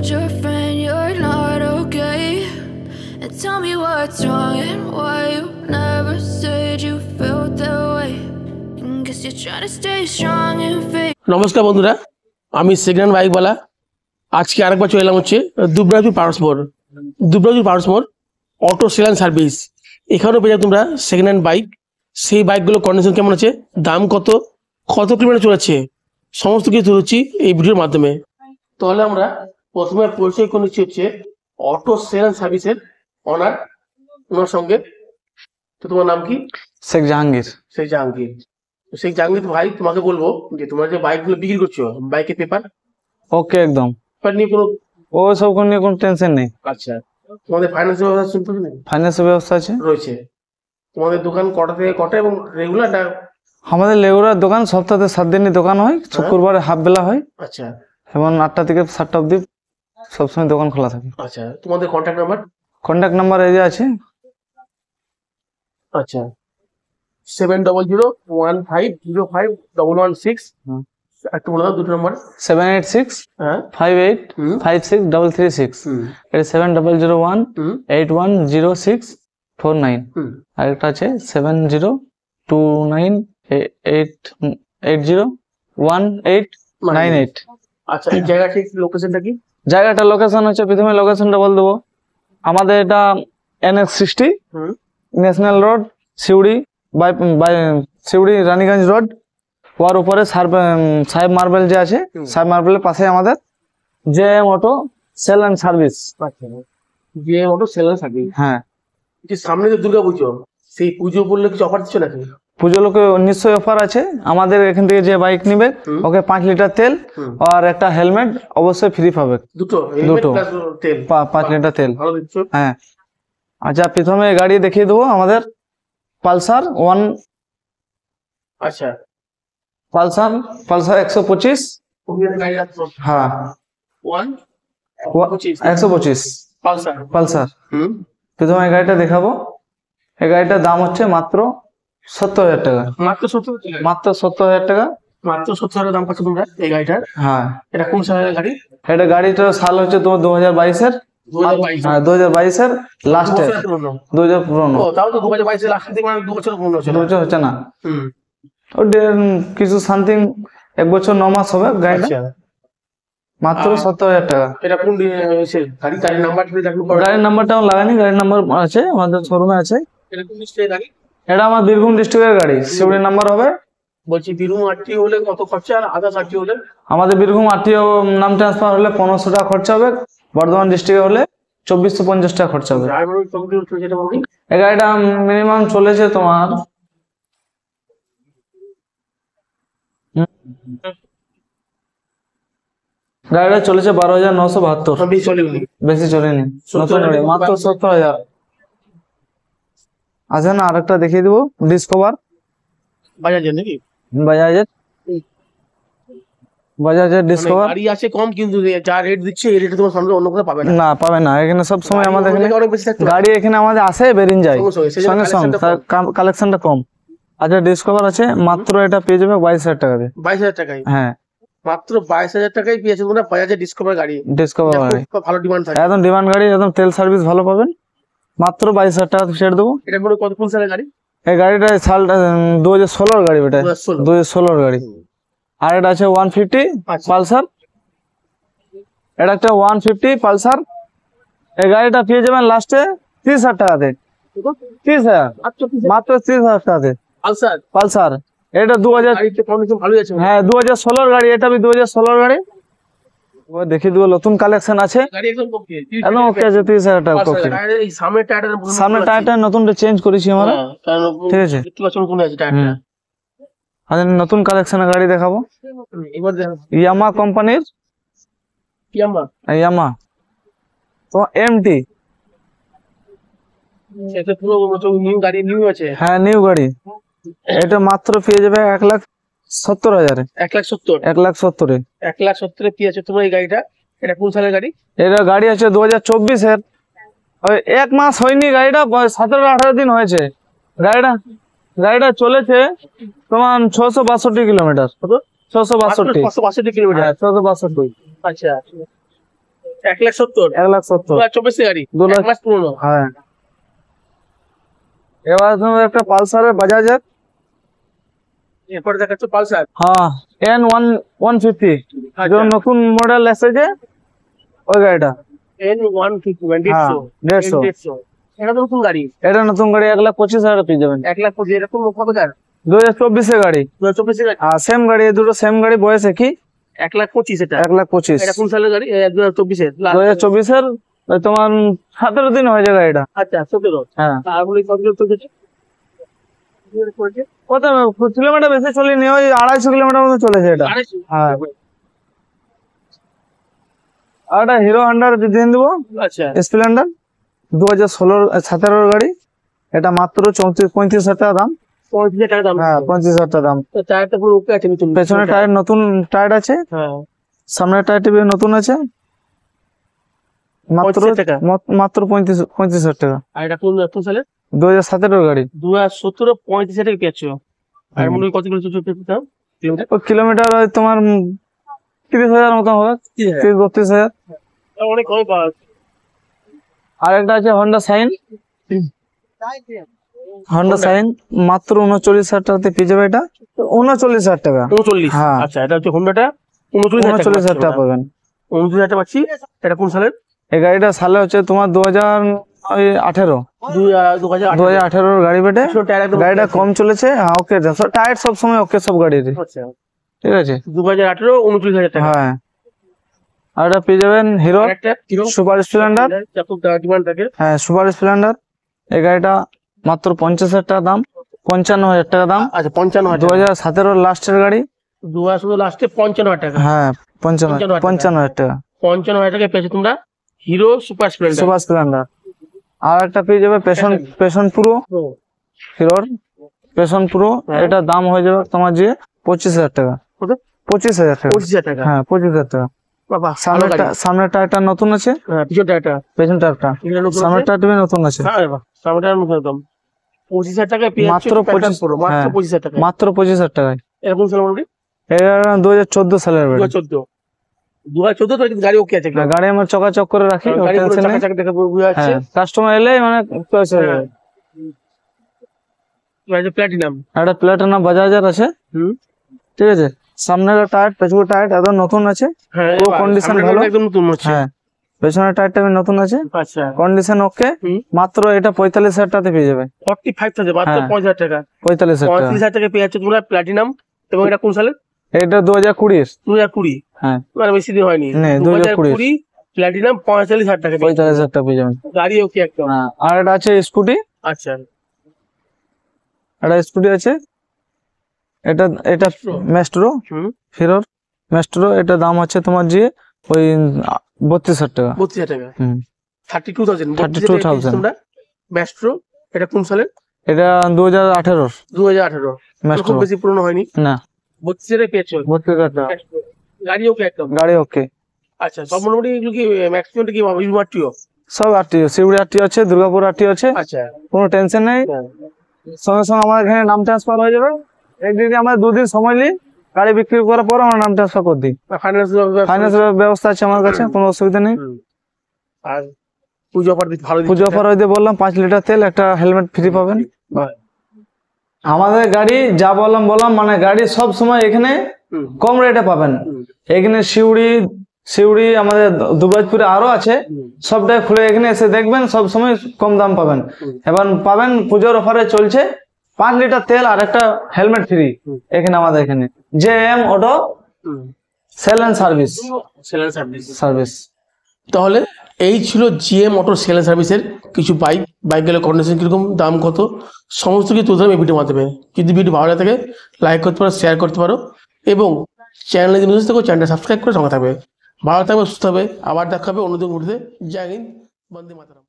told your friend you're not okay, and tell me what's wrong and why you never said you felt that way. And guess you're trying to stay strong and fake. নমস্কার বন্ধুরা, আমি second hand বাইকওয়ালা। আজকে আরেকবার চলে এলাম হচ্ছে দুবরাজপুর পারসমোর auto sale and service. এখানেও পেয়ে যাবে তোমরা সেকেন্ড হ্যান্ড বাইক। সেই বাইকগুলো কন্ডিশন কেমন আছে, দাম কত কিলোমিটার চলেছে, সমস্ত কিছু তুলছি এই ভিডিওর মাধ্যমে। তাহলে আমরা প্রথমে পরিচয় করে নিচ্ছি হচ্ছে অটো সেল অ্যান্ড সার্ভিসের ওনার সঙ্গে। তো তোমার নাম কি? শেখ জাহাঙ্গীর। শেখ জাহাঙ্গীর ভাই, তোমাকে বলবো যে তোমরা যে বাইকগুলো বিক্রি করছো, বাইকের পেপার ওকে একদম নিয়ে কোনো ও সব নিয়ে কোনো টেনশন নেই। আচ্ছা, তোমাদের ফাইন্যান্সের ব্যবস্থা ফাইন্যান্সের ব্যবস্থা আছে রয়েছে। তোমাদের দোকান কটা থেকে কটা এবং রেগুলার? আমাদের রেগুলার দোকান সপ্তাহে 7 দিনই দোকান হয়, শুক্রবারে হাফ বেলা হয়। আচ্ছা, এবং 8টা থেকে 7টা অবধি সবসময় দোকান খোলা থাকে। আচ্ছা, তোমাদের কন্ট্যাক্ট নাম্বার এই যে আছে। আচ্ছা, 7001505116। একটু বলে দাও দুটো নাম্বার। 7865856336। এটা 7001810649। আর একটা আছে 7029801898। আচ্ছা, এই জায়গাটা লোকেশনটা কি? জায়গাটা লোকেশন হচ্ছে, প্রথমে লোকেশনটা বল দেবো। আমাদের এটা NX60 national road, Suri Suri Raniganj road. ওর উপরে সাহেব মার্বেল যে আছে, সাহেব মার্বেলের পাশে আমাদের JM auto sale and service. JM auto sale and service. হ্যাঁ, যে সামনে যে দুর্গা পুজো, সেই পুজো বললে কিছু অফার দিচ্ছ নাকি? পুজো লোকে নিশ্চয়ই অফার আছে। আমাদের এখান থেকে যে বাইক নিবে ওকে 5 লিটার তেল আর একটা হেলমেট অবশ্যই ফ্রি পাবে। দুটো 5 লিটার তেল। হ্যাঁ, আচ্ছা, প্রথমে গাড়ি দেখিয়ে দেবো আমাদের পালসার 1। আচ্ছা, পালসার 125। হ্যাঁ, 125 পালসার। প্রথমে এই গাড়িটা দেখাবো। এই গাড়িটার দাম হচ্ছে মাত্র 70,000 টাকা। মাত্র 70,000 টাকা। মাত্র 70,000 দাম পাচ্ছ তোমরা এই গাড়িটার। হ্যাঁ, এটা কোন সালের গাড়ি? এটা গাড়িটার সাল হচ্ছে তোমার 2022-এর। 2022-এর লাস্টে, 2000 পুরনো। তাও তো 2022-এর লাস্টের দিকে, মানে 2 বছর পুরনো ছিল। 2 বছর হচ্ছে না, কিছু সামথিং 1 বছর 9 মাস হবে গাড়িটা। মাত্র 70,000 টাকা। এটা কোন গাড়ির নাম্বারটাও লাগানি, গাড়ির নাম্বার আছে আমাদের শোরুমে আছে। এটা কোন ডিস্ট্রিক্টের গাড়ি? এটা আমার বীরভূম ডিস্ট্রিক্টের গাড়ি, শিউড়ি নাম্বার হবে। বলছি বীরভূম RTO হলে কত খরচা, আর আদার্স RTO হলে? আমাদের বীরভূম RTO নাম ট্রান্সফার হলে 1500 টাকা খরচা হবে। বর্ধমান ডিস্ট্রিক্টে হলে 2450 টাকা খরচা হবে। এই গাড়িটা মিনিমাম চলেছে তোমার গাড়িটা চলেছে 12,972। বেশি চলেনি, নতুন গাড়ি, মাত্র 70,000। আছে না, আরেকটা দেখিয়ে দিব, ডিসকভার বাজাজের নাকি? বাজাজের ডিসকভার গাড়ি আছে কম, কিন্তু যা রেট দিচ্ছে এই রেটে তোমার সামনে অন্য কোথাও পাবে না। না, পাবে না। এখানে সব সময় আমাদের এখানে গাড়ি এখানে আমাদের আসে, বেরিয়ে যায় সঙ্গে সঙ্গে, কালেকশনটা কম। আচ্ছা, ডিসকভার আছে মাত্র, এটা পেয়ে যাবে 22,000 টাকাতে। 22,000 টাকায়? হ্যাঁ, মাত্র 22,000 টাকায় পেয়েছে তোমরা বাজাজের ডিসকভার গাড়ি। ভালো ডিমান্ড থাকে, একদম ডিমান্ড গাড়ি, একদম তেল সার্ভিস ভালো পাবেন। মাত্র 22,000 টাকা ছেড়ে দেবো। এটা কোন সালের গাড়ি? এই গাড়িটা সালটা 2016-র গাড়ি, বেটা 2016-র গাড়ি। আর এটা আছে 150 পালসার। এটা একটা 150 পালসার। এই গাড়িটা পেয়ে যাবেন লাস্টে 30,000 টাকাতে। 30,000, মাত্র 30,000 টাকাতে পালসার। এটা 2000। হ্যাঁ, 2016-র গাড়ি, এটা 2016-র গাড়ি। দেখিয়ে দেবো, নতুন কালেকশন আছে একদম ওকে আছে। 30,000 টাকা। সামনে টায়ারটা নতুন চেঞ্জ করেছি আমরা, ঠিক আছে। নতুন কালেকশনের গাড়ি দেখাবো। ইয়ামা কোম্পানির, ইয়ামা তো MT। হ্যাঁ, নিউ গাড়ি। এটা মাত্র পেয়ে যাবে 1,70,000। 1,70,000 পেয়েছে তোমার এই গাড়িটা। এটা কোন সালের গাড়ি? এটা গাড়ি আছে 2024-এর। 1 মাস হয়নি গাড়িটা, 17-18 দিন হয়েছে গাড়িটা। গাড়িটা চলেছে তোমার 662 কিলোমিটার। 662 কিলোমিটার। 662। আচ্ছা, 1,70,000 1,70,000 2024 গাড়ি 2 লাখ। 1 মাস পুরনো। হ্যাঁ, এবার তোমার একটা পালসারের বাজাজের, এরপরে দেখাচ্ছ পালসার। হ্যাঁ N150 যে নতুন মডেল এসেছে ওই গাড়িটা। N150 হ্যাঁ 150, 150 এটা তো নতুন গাড়ি। এটা নতুন গাড়ি 1,25,000 পেয়ে যাবেন। 1,25,000 এটা কোন কত টাকা? 2024 এর গাড়ি। 2024 গাড়ি। আর সেম গাড়ি, এই দুটো সেম গাড়ি, বয়স একই। 1,25,000 এটা। 1,25,000 এটা কোন সালের গাড়ি? 2024 এর। 2024 এর। ওই তোমার 17 দিন হয়ে যায় গাড়িটা। আচ্ছা 17। হ্যাঁ, তারপরে কত চলেছে? কত কিলোমিটার বেশি চলেনি, ওই 250 কিলোমিটার মতো চলেছে এটা। 250? হ্যাঁ, আর একটা হিরো হন্ডার দিয়ে দেবো, আচ্ছা স্প্লেন্ডার 2017 গাড়ি। এটা মাত্র 35,000 টাকা দাম। 35,000 টাকা দাম। হ্যাঁ 35,000 টাকা দাম। তো টায়ারটা পুরো ওকে আছে নতুন। পেছনের টায়ার নতুন টায়ার আছে, হ্যাঁ সামনের টায়ারটি নতুন আছে। মাত্র 35,000 টাকা। মাত্র 35,000 টাকা। আর এটা কোন সালের? 2017 গাড়ি। 2017 35,000 টাকা পেয়েছো। আর মনে হয় কত করে চলছে দাম কিলোমিটার? ও কিলোমিটার ওই তোমার 30,000 মতো হবে, 32,000। অনেক কম পাওয়া যাচ্ছে। আর একটা আছে হন্ডা সাইন। হন্ডা সাইন মাত্র 39,000 টাকাতে পেয়ে যাবে। এটা 39,000 টাকা। 39। হ্যাঁ। আচ্ছা এটা হচ্ছে হোন্ডাটা 39,000 টাকা পাবেন। 39,000 টাকা পাচ্ছি। এটা কোন সালের? এই গাড়িটা সালে হচ্ছে তোমার 2018 2018 গাড়ি বেটে। টায়ার একদম গাড়িটা কম চলেছে। হ্যাঁ ওকে, টায়ার সব সময় ওকে সব গাড়ির। আচ্ছা ঠিক আছে। 2018 39,000 টাকা। হ্যাঁ, আর এটা পেয়ে যাবেন হিরো একটা হিরো সুপার স্প্লেন্ডার। খুব ডিমান্ড থাকে। হ্যাঁ সুপার স্প্লেন্ডার। এই গাড়িটা মাত্র 50,000 টাকা দাম, 55,000 টাকা দাম। আচ্ছা 55,000 টাকা। 2017 লাস্টের গাড়ি। 2017 লাস্টে 55,000 টাকা। হ্যাঁ 55,000 টাকা। 55,000 টাকা পেয়েছো তোমরা Hero Super Splendor. Super Splendor. আর একটা পেয়ে যাবে পেশন প্রো, হিরোর পেশন প্রো। এটা দাম হয়ে যাবে তোমার যে 25,000 টাকা। কত? 25,000 টাকা। 25,000 টাকা। হ্যাঁ 25,000 টাকা। বাবা সামনের টায়ারটা নতুন আছে, পিছন টায়ারটা পেছন টায়ারটা। এটা নতুন সামনের আছে? টায়ারটা নতুন আছে। হ্যাঁ বাবা সামনেটা নতুন একদম। 25,000 টাকা পেয়ে মাত্র 25 মাত্র হ্যাঁ, 25,000 টাকা। মাত্র 25,000 টাকায়। এরকম সাল মোটামুটি এটা 2014 সালের গাড়ি। 2014 তো কিন্তু গাড়ি ওকে আছে একদম। গাড়ি আমার চকাচক করে রাখি, গাড়ি পুরো টেনশন নেই। চাকা দেখে পুরো বুঝা যাচ্ছে। হ্যাঁ, কাস্টমার এলে মানে চয়েস হয়ে যাবে। এটা প্ল্যাটিনাম। একটা প্লাটিনাম বাজাজের আছে। হুম ঠিক আছে। সামনের টায়ার, পেছনের টায়ার একদম নতুন আছে। হ্যাঁ পুরো কন্ডিশন ভালো। একদম নতুন হচ্ছে। হ্যাঁ, পেছনের টায়ারটা নতুন আছে, আচ্ছা কন্ডিশন ওকে। হুম। মাত্র এটা 45,000 টাকাতে পেয়ে যাবে। 45,000 মাত্র হ্যাঁ। 5,000 টাকা। 45,000 টাকা। 35,000 টাকা পেয়ে যাচ্ছে তোমরা প্ল্যাটিনাম। এবং এটা কোন সালে? এটা 2020। 2020। হ্যাঁ মানে বেশি দিন হয়নি। নেই, 2020 প্ল্যাটিনাম 45,000 টাকা পেয়ে যাচ্ছে। 45,000 টাকা পেয়ে যাবেন। গাড়ি ওকে একদম। হ্যাঁ, আর এটা আছে স্কুটি। আচ্ছা একটা স্কুটি আছে, এটা মেস্ট্রো, হুম হিরোর মেস্ট্রো। এটা দাম আছে তোমার যে ওই 32,000 টাকা। 32,000 টাকা। হুম 32,000 32,000 তোমরা ম্যাস্ট্রো। এটা কোন সালে? এটা 2018 2018। Maestro। খুব বেশি পুরনো হয়নি। না, 32,000 পেয়েছো। 32,000 টাকা। গাড়ি ওকে একদম। গাড়ি ওকে। আচ্ছা সব মোটামুটি এগুলো কি ম্যাক্সিমামটা কি ইউমারটিও? সব আরটিও, শিউড়ি আরটিও আছে, দুর্গাপুর আরটিও আছে। আচ্ছা কোনো টেনশন নেই। সঙ্গে সঙ্গে আমার এখানে নাম ট্রান্সফার হয়ে যাবে। একদিন আমরা 2 দিন সময় নিই, গাড়ি বিক্রি করার পর আমরা নাম ট্রান্সফার করে দিই। ফাইন্যান্স ব্যবস্থা আছে আমার কাছে, কোনো অসুবিধা নেই। আর পুজো অফার ভালো পুজো অফার হয়ে বললাম 5 লিটার তেল, একটা হেলমেট ফ্রি পাবেন। আমাদের গাড়ি যা বললাম মানে গাড়ি সব সময় এখানে কম রেটে পাবেন। এখানে শিউড়ি আমাদের দুবরাজপুরে আরো আছে, সবটাই খুলে এখানে এসে দেখবেন, সব সময় কম দাম পাবেন। এবার পাবেন পুজোর অফারে চলছে 5 লিটার তেল আর একটা হেলমেট ফ্রি এখানে আমাদের এখানে। JM auto sale and service. তাহলে এই ছিল জিএম অটো সেল এন্ড সার্ভিসের কিছু বাইকগুলোর কন্ডিশন কিরকম, দাম কত, সমস্ত কিছু তুলে ধরলাম এই ভিডিওর মাধ্যমে। যদি ভিডিও ভালো লাগে লাইক করতে পারো, শেয়ার করতে পারো এবং চ্যানেলে যদি নতুন থাকো চ্যানেলটা সাবস্ক্রাইব করে সঙ্গে থাকবে। ভালো থাকবে, সুস্থ হবে। আবার দেখা হবে অন্যদিন ঘুরতে। জয় হিন্দ, বন্দে মাতরম।